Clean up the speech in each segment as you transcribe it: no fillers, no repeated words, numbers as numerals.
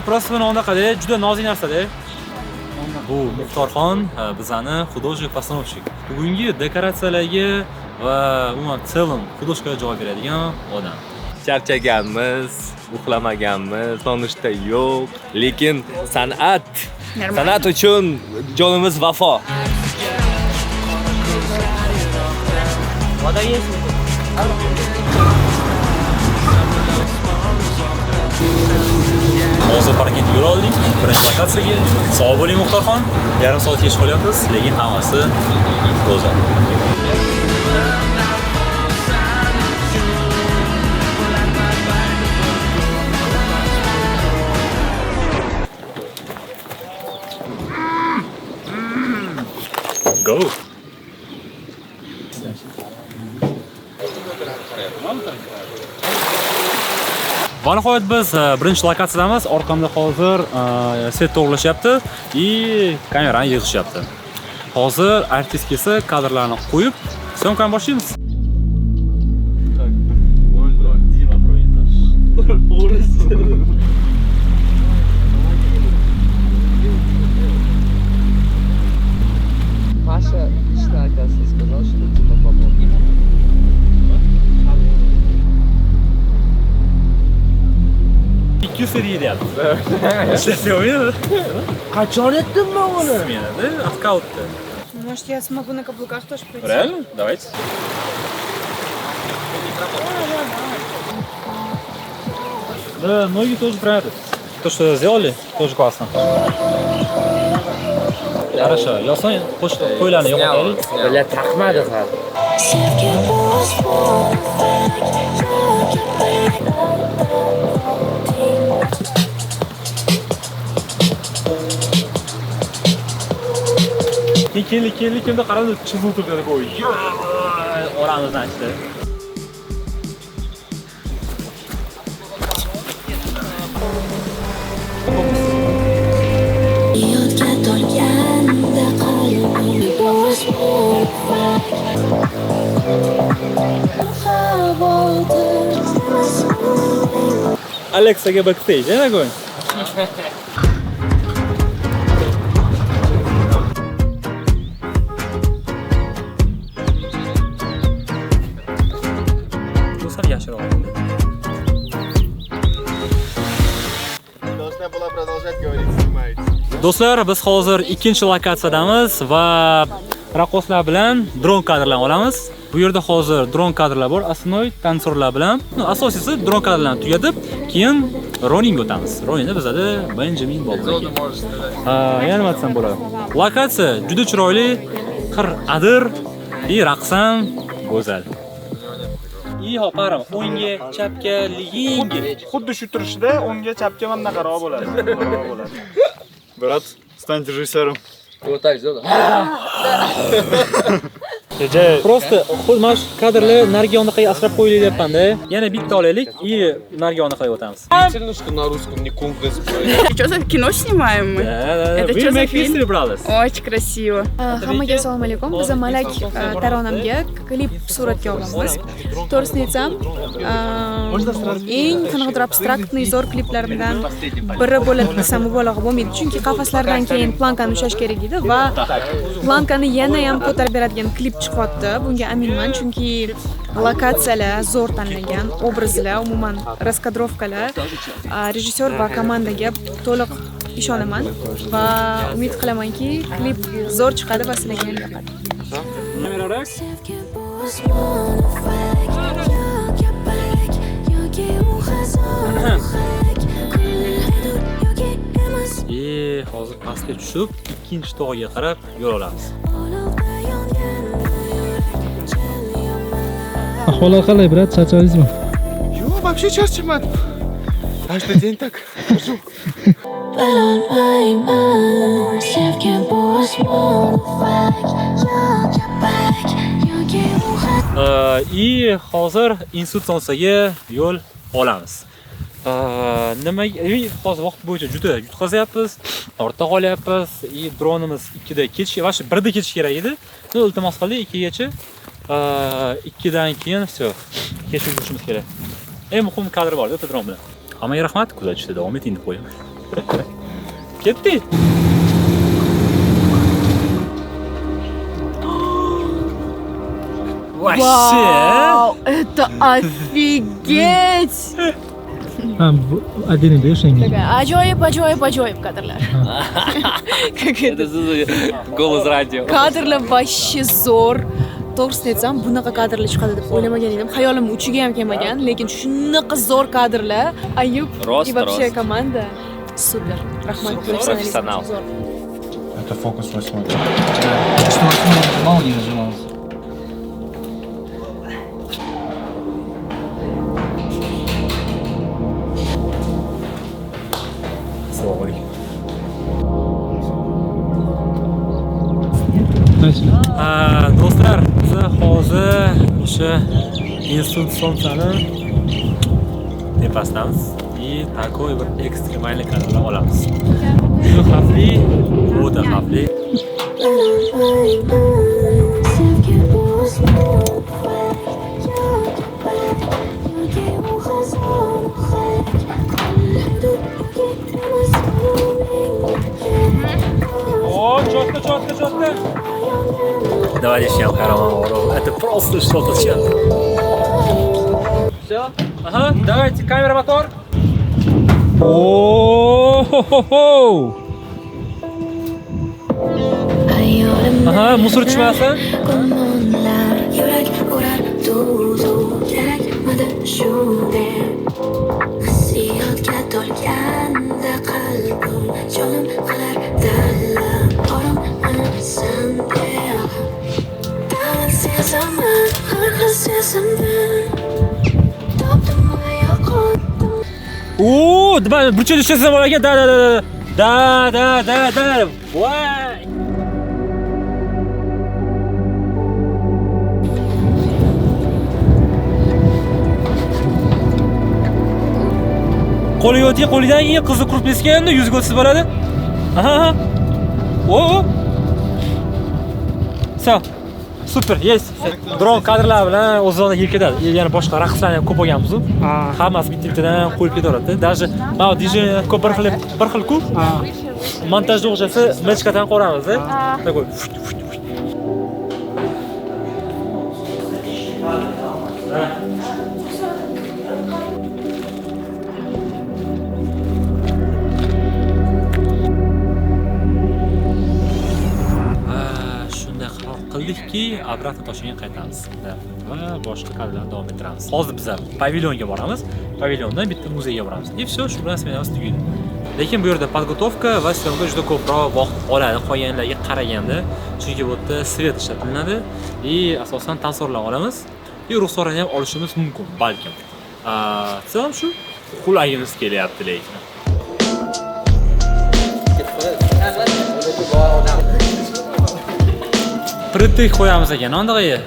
Просто buni unaqada, juda nozik narsa-da. Bu Muxtorxon bizani художник-постановщик. Bugungi dekoratsiyalarga va umuman целом художкаga javob beradigan odam. Charchaganmiz, uxlamaganmiz, nonushta yo'q, lekin san'at uchun jonimiz vafo. Hozir harakatga yo'l oldik. Birinchi lokatsiyaga. Sog' bo'ling Muxtorxon. Yarim soat kech qolyapmiz, lekin hammasi go'zal. Go. Va nihoyat biz birinchi lokatsiyadamiz. Orqamda hozir set to'g'rilashyapti va kamerani yig'ishyapti. Hozir artist kelsa, kadrlarni qo'yib, syomkani boshlaymiz. Паша Штакас сказал, что типа помогет. İki seri deyapti. Ishlashyapti. Qachon etdim men buni? Smenada, askautda. Может, я смогу на каблуках тоже пройти? Реально? Давайте. Да, ноги тоже прятают. То, что сделали, тоже классно. Хорошо, yo'sin, qo'ylarni yo'qotaylik. Bular taqmadi hali. Kellikimda qaradi, chiziq turdi qo'y. Oramizdan chiqdi. Alexaga backstage, какой? Должна была продолжать говорить, снимаете. Do'stlar, biz hozir ikkinchi lokatsiyadamiz va raqoslar bilan dron kadrlarni olamiz. Bu yerda hozir dron kadrlar bor, asnoy tansorlar bilan. Asosiysi dron kadrlarni tugatib, keyin roning o'tamiz. Roningda bizada Benjamin bo'ladi. Yana nima desam bo'ladi. Lokatsiya juda chiroyli, qir adir, raqsam go'zal. Iho, qaram, o'ngga, chapga, yengil. Xuddi shu turishda o'ngga chapga mana qarab bo'ladi. Brat, стань режиссером. Вот так сделай. Просто xuddi mana shu kadrlar narigi yoqqa asrab qo'yilyapti-da. Yana bitta olaylik и narigi yoqqa qo'yib o'tamiz. Удивительно, что на русском не конкурс. Что за кино снимаем мы? Это что за фильм? Очень красиво. Hammaga assalomu alaykum. Biz Malak taronamga klip suratga olamiz. To'g'risini aytsam, eng qing'ir abstraktniy zo'r kliplarimdan biri bo'ladi desam mubolag'a bo'lmaydi. Chunki qafaslardan keyin plankani ushlash kerak edi va plankani yana ham ko'tarib beradigan klip chiqyapti. Bunga aminman, chunki lokatsiyalar zo'r tanlangan, obrazlar, umuman raskadrovkalar, rejissyor va komandaga to'liq ishonaman va umid qilamanki, klip zo'r chiqadi va sizlarga ham yoqadi. Hozir pastga tushib, ikkinchi tog'ga qarab yo'l olamiz. Ahvolar qalay, brat? Charchadingizmi? Yo'q, вообще charchamadim. Каждый день так хожу. И hozir institutsiyaga yo'l olamiz. Nimaga hozir vaqt bo'yicha juda yutqazyapmiz, ortda qolyapmiz, dronimiz 2da ketish, va shu 1da ketish kerak edi. Iltimos qildik 2 gacha. 2dan keyin все. Kechib yurishimiz kerak. Eng muhim kadr bor-da dron bilan. Hammaga rahmat, kuzatishda davom eting deb qo'yaman. Ketdik. Вообще. Это офигеть! Ha, bu отдельно o'shanga. Ajoyib kadrlar. Голос радио. Kadrlar вообще zo'r. To'g'risini aytsam, bunaqa kadrlar chiqadi deb o'ylamagan edim. Xayolimga uchiga ham kelmagan, lekin shunaqa zo'r kadrlar. Ayub и вообще komanda. Super. Rahmat. Профессионал. Это фокус 8. Мало не нажимался. Assalomu alaykum. Do'stlar, biz hozir o'sha institut somsani tepasidamiz. И такой bir ekstremalniy kadrlar olamiz. Juda xavfli, o'ta xavfli. О, четко. Давай начнем, Караман. Это просто что-то сейчас. Все? Ага, давайте, камера, мотор. О-хо-хо-хо! Aha, musor tushmasin. Yurak urar duv kerakmidi shunday hissiyotga to'lganda qalbim jonim qilar dalla borim mana sendek dal sezaman har sezaman topdim yo'qotdim. Oo, nima burchak tushasa bor ekan. Da. Voy. Qo'lidan eng qiziq qurib kesganda yuzga o'tsa bo'ladi. Aha. O. So. Super, yes. Dron kadrlar bilan o'zini yelkadadi. Yana boshqa raqslar ham ko'p bo'lganmiz. Hammasi bitta-bittadan qo'yib ketaveradi. Даже mana DJ ko'p bir xil-ku. Montajda o'xshasa, mechkadan qo'ramiz. Такой. Qildikki, обратно Toshkentga qaytamiz va boshqa kadrlarni davom ettiramiz. Hozir biz pavilyonga boramiz. Pavilyondan bitta muzeyga boramiz. И всё, shu bilan smenamiz tugaydi. Lekin bu yerda podgotovka va syomka juda ko'proq vaqt oladi qolganlarga qaraganda, chunki bu yerda svet ishlatiladi и asosan tansorlar olamiz. И ruxsatlarni ham olishimiz mumkin, balkim. Sam shu qulayimiz kelyapti lekin. Pritik qo'yamiz ekan, ondag'i.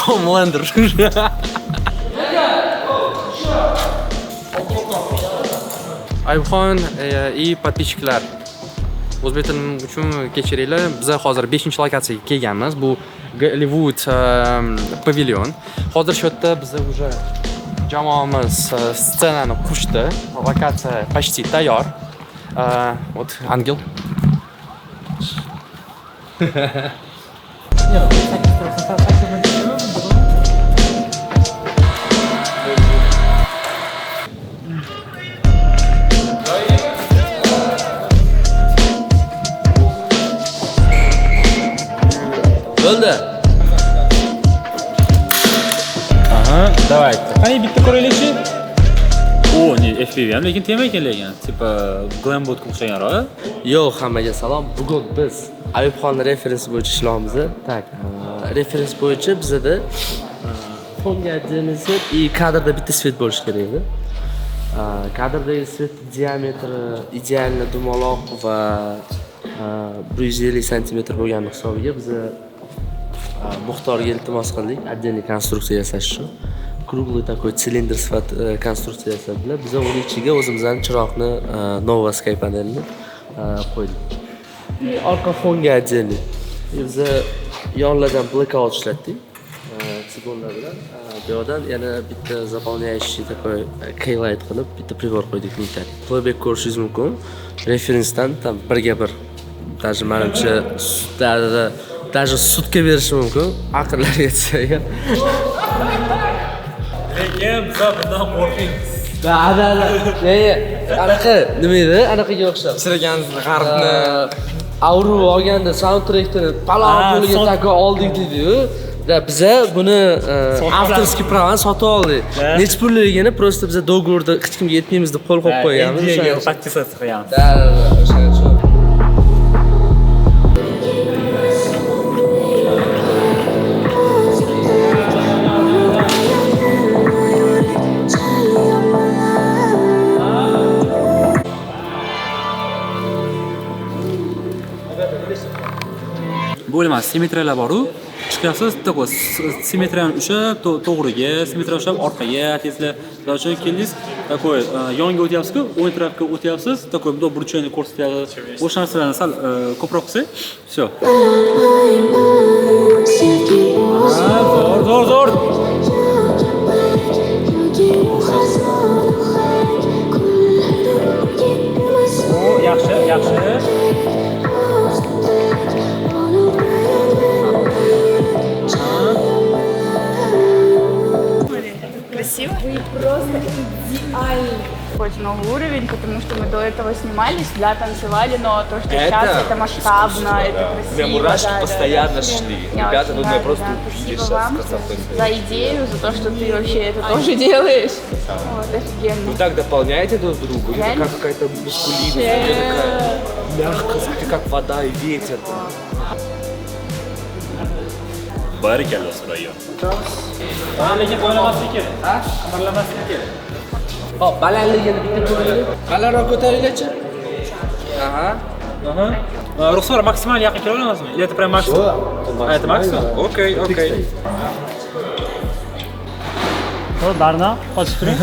Homelander. Ayubxon и подписчикlar. O'zbek tilim uchun kechiringlar. Biz hozir 5-lokatsiyaga kelganmiz. Bu Gollywood pavilyon. Hozir shu yerda biz уже jamoamiz ssenani qurishdi. Lokatsiya почти tayyor. Вот ангел. Bo'ldi. Aha, давайте. Qani bitta ko'raylikchi. O, ne FPV ham lekin tema ekan lekin. Tipa Glambot o'xshaganroq. Yo'q, hammaga salom. Bugun biz Ayubxon referensi bo'yicha ishlaymiz. Tak. Referens bo'yicha bizda fonga отдельный свет и kadrda bitta svet bo'lishi kerak edi. Kadrdagi svet diametri idealni dumaloq va 150 sm bo'lgani hisobiga biz Muxtorga iltimos qildik, отдельный konstruksiya yasash uchun. Круглый такой цилиндр sifat konstruksiya yasadilar. Biz uning ichiga o'zimizning chiroqni Nova Sky panelni qo'ydik. И orqa fonga отдельный. Biz yonlardan blackout ishlatdik. Sigonlar bilan. Bu yerdan yana bitta заполняющий такой keylight qilib bitta pribor qo'ydik mikan. Playback ko'rishingiz mumkin. Referensdan tam 1:1. Даже menimcha даже sutka berishi mumkin. Aqllari yetsa agar. Lekin biz bundan qo'rqmaymiz. Da. Anaqa nima edi? Anaqaga o'xshab. Chiragansiz g'arbni Avro olganda soundtrackni palov puliga taka oldik dedi-yu. Da biza buni avtorskiy pravani sotib oldik. Nech pulligini просто biza dogovorda hech kimga yetmaymiz deb qo'l qo'yib qo'yganmiz. O'shani podpisatsiya qilganmiz. Da, o'shani shu. Bo'lmas, simmetriyalar bor-ku. Chiqyapsiz, такой simmetriyani ushlab, to'g'riga, simmetriyani ushlab orqaga, tesla. Misol uchun keldingiz, такой yonga o'tyapsiz-ku, o'ng tarafga o'tyapsiz, такой bunday burchakni ko'rsatyapti. O'sha narsalarni sal ko'proq qilsak, всё. Zo'r. Yaxshi. Красиво? Вы просто идеальны. Очень новый уровень, потому что мы до этого снимались, да, танцевали, но то, что сейчас это масштабно, это красиво. У меня мурашки да, постоянно шли. Ребята, ну меня просто убили сейчас. За идею, за то, что ты вообще это тоже делаешь. Вот, офигенно. Вы так дополняете друг друга? Или такая какая-то мускулинность, или такая мягкость, как вода и ветер. Barakalla Surayyo. Lekin o'ylamaslik kerak. Qimirlamaslik kerak. Hop, balandligini bitta ko'raylik. Balandroq ko'taringlar-chi. Aha. Ruxsor maksimal yaqin kela olamizmi? Или это прям максимум? Это максимум? Окей. Barna, qochib turing.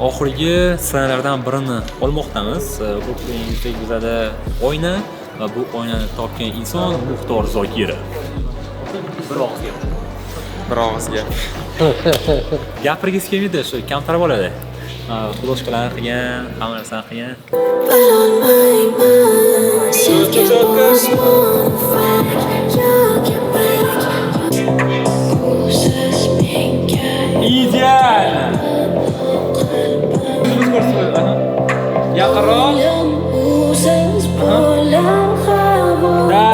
Oxirgi sanalardan birini olmoqdamiz. Bu ko'ringizdek bizada oyna va bu oynani topgan inson Muxtor Zokirov. bir og'izga. Gapirgisi kelmaydi, shu kamtar bo'ladi. Xuloshkalarni qilgan, hamma narsani qilgan. Ideal. Yaqinroq. Da,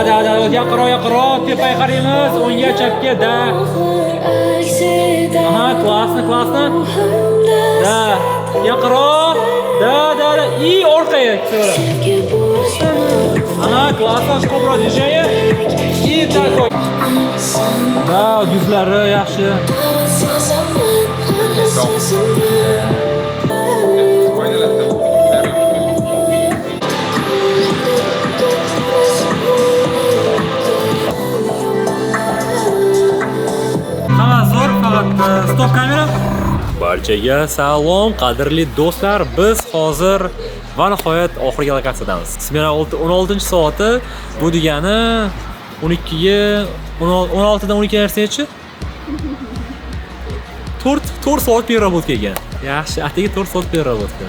yaqinroq, tepaga qaraymiz, o'ngga, chapga, da. Aha, klassni. Da, yaqinroq. Da. И orqaga Aha, klassni ko'proq движение. И такой. Da, yuzlari yaxshi. Stop kamera. Barchaga salom, qadrli do'stlar. Biz hozir va nihoyat oxirgi lokatsiyadamiz. Smena 16-soati. Bu degani 16 dan 12 narsachi? 4 soat переработка ekan. Yaxshi, atigi 4 soat переработка.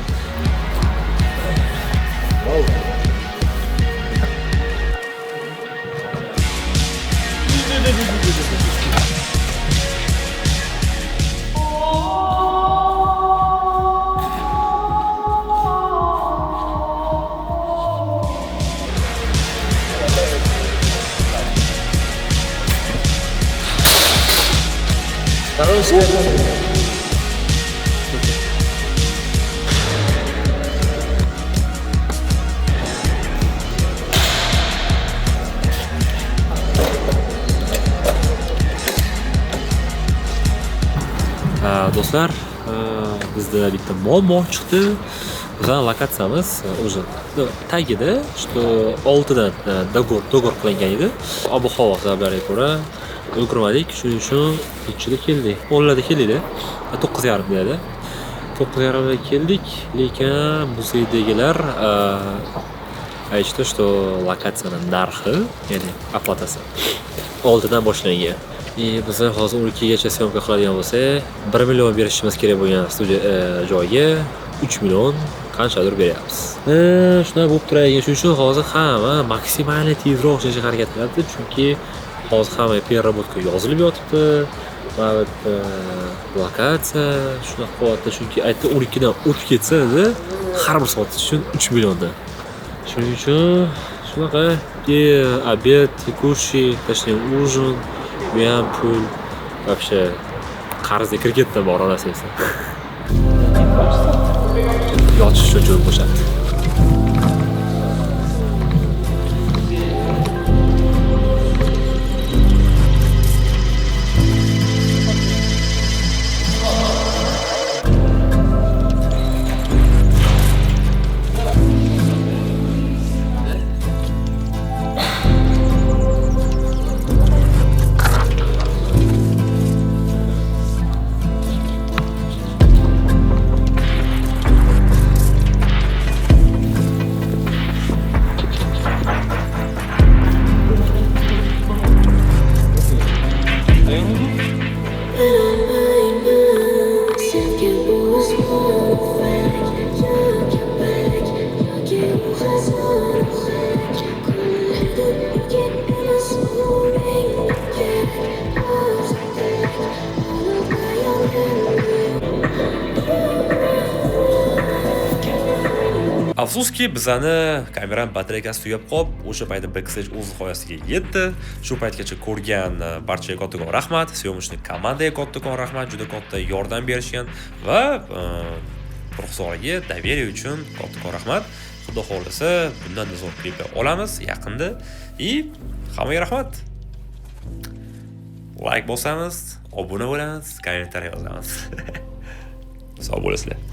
Do'stlar, bizda bitta muammo chiqdi. Bizning lokatsiyamiz o'sha tagida, что 6 dan dogor qilingan edi. Ob-havo sabablariga ko'ra ulgurmadik. Shuning uchun nechida keldik? 10larda keldik-da. 9:30 dedi. 9:30da keldik, lekin muzeydagilar aytishdi, что lokatsiyani narxi, ya'ni oplатasi oldidan boshlangan. Biz hozir 12gacha syomka qiladigan bo'lsak, 1 million berishimiz kerak bo'lgan studiya joyiga 3 million qanchadir beryapmiz. Shunday bo'lib turadigan. Shuning uchun hozir hamma maksimalniy tezroq ishlashga harakat qilyapti, chunki hozir hamma переработка yozilib yotibdi. Mana bu lokatsiya shunaqa qilyapti, chunki aytdi 12 dan o'tib ketsa, har bir soat uchun 3 milliondan. Shuning uchun shunaqa обед, текущий, точнее ужин, bu ham pul вообще qarzga kirib ketdi bor orasida. Yotish uchun joy bo'shatdi. Afsuski bizani kamera batareyasi tugab qolib, o'sha paytda backstage o'z nihoyasiga yetdi. Shu paytgacha ko'rgan barchaga kattakon rahmat, syomочный komandaga kattakon rahmat, juda katta yordam berishgan va Ruxsoriga daveriya uchun kattakon rahmat. Xudo xolasa, bundan da zo'r kliplar olamiz yaqinda. Hammaga rahmat. Like bosamiz, obuna bo'lamiz, kommentariy yozamiz. Sog' bo'lasizlar.